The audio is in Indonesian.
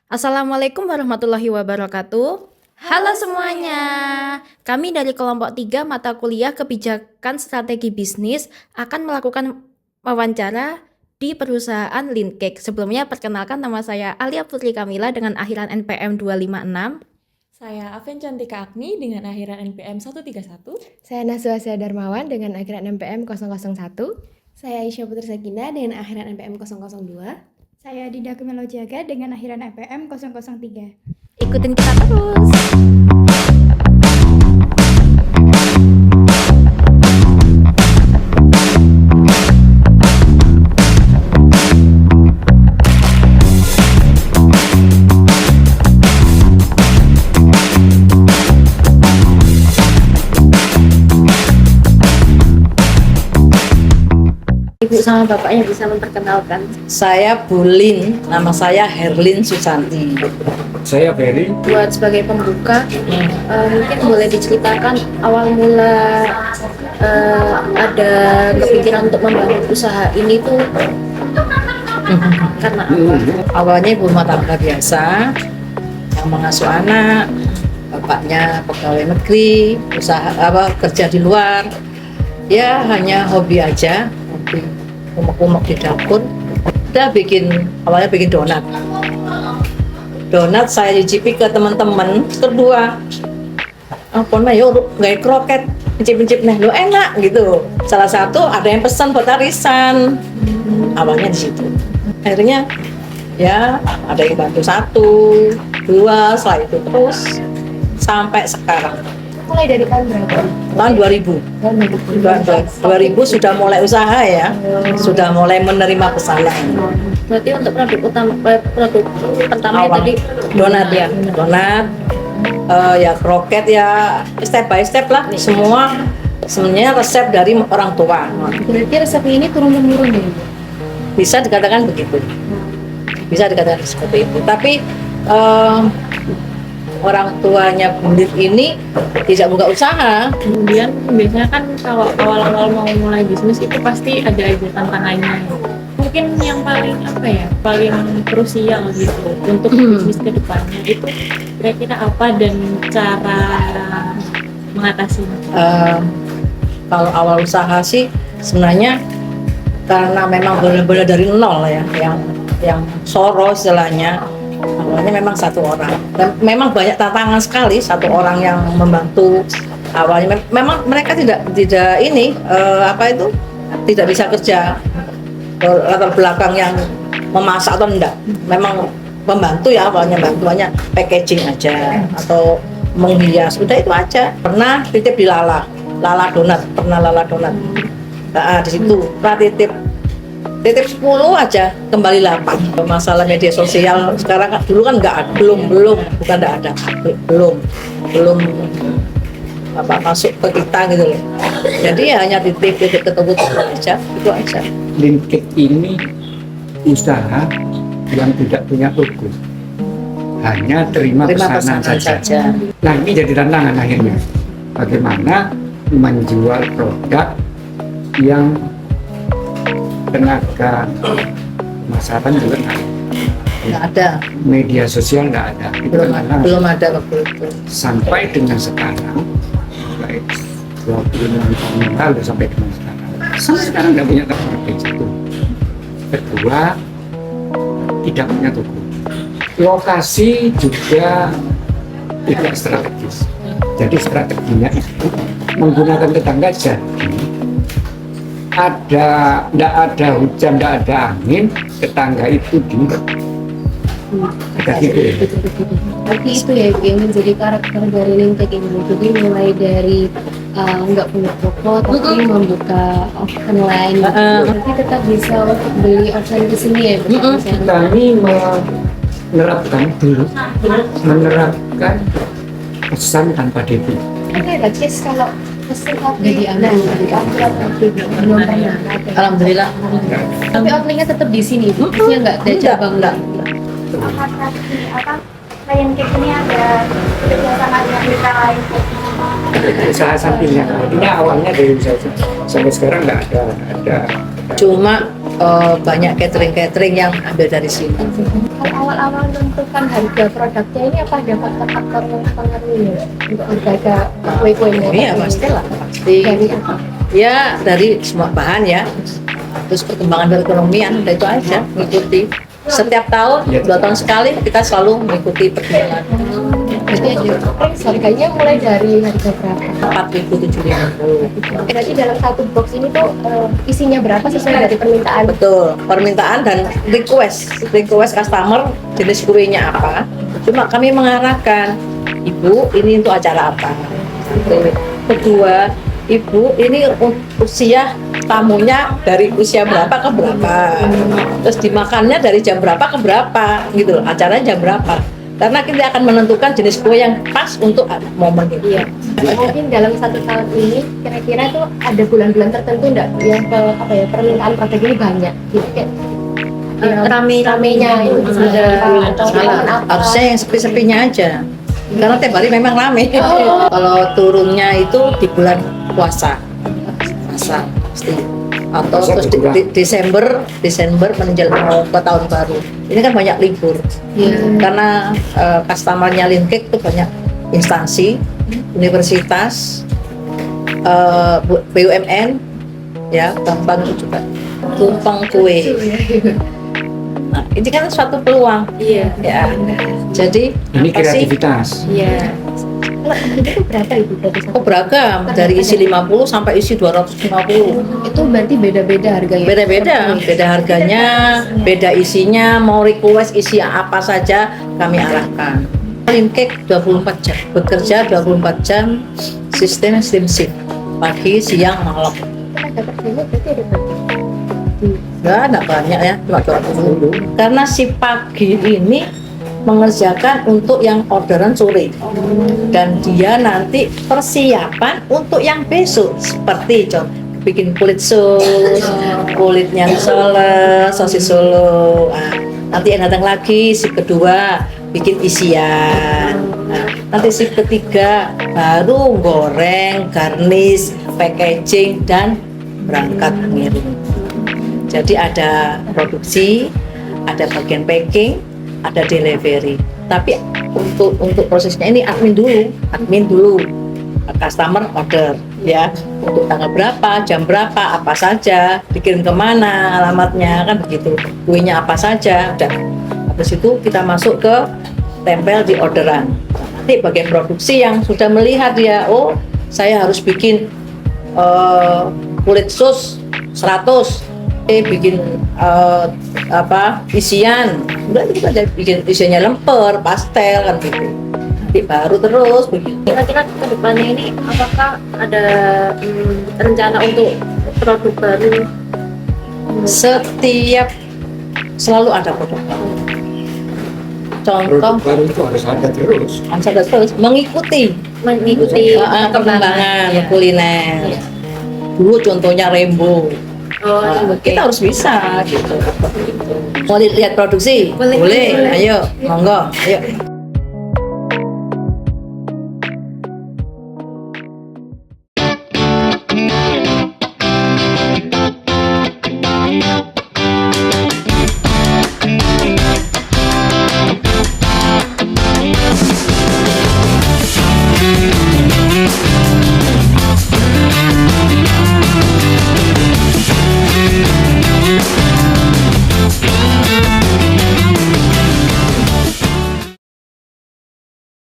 Assalamualaikum warahmatullahi wabarakatuh. Halo semuanya. Kami dari kelompok 3 mata kuliah Kebijakan Strategi Bisnis akan melakukan wawancara di perusahaan Lincake. Sebelumnya perkenalkan, nama saya Alia Putri Kamila dengan akhiran NPM 256. Saya Aven Cantika Agni dengan akhiran NPM 131. Saya Naswasya Darmawan dengan akhiran NPM 001. Saya Aisyah Putri Sakina dengan akhiran NPM 002. Saya Dida Kemelojaga dengan akhiran NPM 003. Ikutin kita terus. Ibu sama bapaknya bisa memperkenalkan. Saya Bulin, nama saya Herlin Susanti. Saya Ferry. Buat sebagai pembuka, mungkin boleh diceritakan awal mula ada kepikiran untuk membangun usaha ini tuh karena apa? Awalnya ibu rumah tangga biasa yang mengasuh anak, bapaknya pegawai negeri, kerja di luar. Ya hanya hobi aja, hobi umek-umek di dapur. Awalnya bikin donat. Donat saya cicipi ke teman-teman, kedua apa yuk nggak kroket, mencip-mencip lo enak gitu. Salah satu ada yang pesan buat arisan. Awalnya di situ. Akhirnya ya ada yang bantu 1, 2, setelah itu terus sampai sekarang. Mulai dari tahun berapa? Tahun 2000. 2000 sudah mulai usaha ya. Sudah mulai menerima pesanan. Berarti untuk produk pertama Awal. tadi Donat ya. Donat ya kroket ya step by step lah. Semua sebenarnya resep dari orang tua. Berarti resepnya ini turun-temurun ya? Bisa dikatakan begitu. Bisa dikatakan seperti itu. Tapi orang tuanya Bundit ini tidak buka usaha. Kemudian biasanya kan kalau awal-awal mau mulai bisnis itu pasti ada aja tantangannya. Mungkin yang paling krusial gitu untuk bisnis ke depannya itu kira-kira apa dan cara mengatasinya? Kalau awal usaha sih sebenarnya karena memang benar-benar dari nol ya, yang soro istilahnya. Awalnya memang 1 orang dan memang banyak tantangan sekali, 1 orang yang membantu. Awalnya memang mereka tidak tidak bisa kerja latar belakang yang memasak atau enggak, memang membantu ya. Awalnya bantuannya packaging aja atau menghias, udah itu aja. Pernah titip di Lala Donat, di situ titip 10 aja kembali 8. Masalah media sosial sekarang kan, dulu kan belum masuk ke kita gitu loh. Jadi ya hanya titip ketemu aja, itu aja. Lincake ini usaha yang tidak punya toko, hanya terima pesanan saja. Nah ini jadi tantangan akhirnya, bagaimana menjual produk yang tenaga pemasaran juga Nggak ada, media sosial nggak ada. Itu belum ada waktu itu. sampai dengan sekarang, baik 26 tahun yang lalu sampai dengan sekarang nggak punya toko di situ. Kedua, tidak punya toko. Lokasi juga tidak strategis. Jadi strateginya itu menggunakan tetangga. Jadi tidak ada hujan, tidak ada angin, tetangga itu ada gitu ya. Berarti itu ya yang menjadi karakter dari Lincake ini. Jadi mulai dari nggak punya toko tapi membuka online. Berarti tetap bisa untuk beli offline di sini ya. Kami menerapkan pesan tanpa debit. Oke, berarti kalau pesen jadi belum pernah. Alhamdulillah. Tapi offline-nya tetap di sini, maksudnya nggak ada cabang Enggak. Apakah klien cake ini ada kerjasama dengan mitra lain? Usaha sampingnya, artinya awalnya dari usaha sampai sekarang nggak ada Cuma banyak catering yang ambil dari sini. Kalau awal-awal menentukan harga produknya ini apa ada faktor-faktor yang mempengaruhi untuk harga kue-kuenya? Iya pastilah, pasti. Dari apa? Ya dari semua bahan ya. Terus perkembangan perekonomian, udah itu aja mengikuti. Setiap tahun, 2 tahun sekali kita selalu mengikuti perkembangan. Berarti harganya mulai dari harga berapa? 4.750. Berarti dalam satu box ini tuh isinya berapa sesuai dari permintaan? Betul, permintaan dan request customer jenis kuenya apa. Cuma kami mengarahkan, Ibu ini untuk acara apa. Satu. Kedua, Ibu ini usia tamunya dari usia berapa ke berapa. Terus dimakannya dari jam berapa ke berapa gitu loh, acaranya jam berapa. Karena kita akan menentukan jenis kue yang pas untuk momen itu. Iya. Mungkin dalam 1 tahun ini kira-kira tuh ada bulan-bulan tertentu enggak yang permintaan produk ini banyak gitu kan? Rame-ramenya itu ada Harusnya yang sepi-sepinya aja. Karena tiap hari memang rame. Kalau turunnya itu di bulan puasa pasti. Atau Puasa terus berkurang. Desember menjelang mau ke tahun baru. Ini kan banyak libur. Karena customernya Lincake itu banyak instansi, universitas, BUMN, ya, Bambang itu juga tumpang kue. Nah, ini kan suatu peluang. Iya. Ya. Jadi Ini apa sih? kreativitas. Iya. Kalau itu berapa Ibu dari satu? Oh beragam, dari isi 50 sampai isi 250. Itu berarti beda-beda harganya. Beda-beda, beda harganya, beda isinya, mau request isi apa saja kami arahkan. Lincake 24 jam, bekerja 24 jam, sistem shift, pagi, siang, malam. Tenaga kerjanya berarti ada berapa? Enggak banyak ya, cuma 20. Karena si pagi ini mengerjakan untuk yang orderan sore. Dan dia nanti persiapan untuk yang besok. Seperti contoh, bikin kulit sus, kulitnya sole, sosis solo. Nah, nanti yang datang lagi si kedua bikin isian. Nah, nanti si ketiga baru goreng, garnish, packaging dan berangkat ngirim. Jadi ada produksi, ada bagian packing, ada delivery. Tapi untuk prosesnya ini admin dulu, customer order ya, untuk tanggal berapa, jam berapa, apa saja, dikirim kemana, alamatnya kan begitu, kuenya apa saja, udah. Habis itu kita masuk ke tempel di orderan. Nanti bagian produksi yang sudah melihat dia, oh saya harus bikin kulit sus 100, bikin isian, udah kita bikin isiannya lemper, pastel kan gitu. Nanti baru terus begitu. Kira-kira ke depannya ini apakah ada rencana untuk produk baru? Setiap selalu ada produk baru. Produk Contoh, baru itu harus ada terus. ada terus mengikuti perkembangan kuliner. Dulu contohnya Rainbow. Kita harus bisa gitu. Mau lihat produksi? Boleh. Ayo, monggo. Ayo.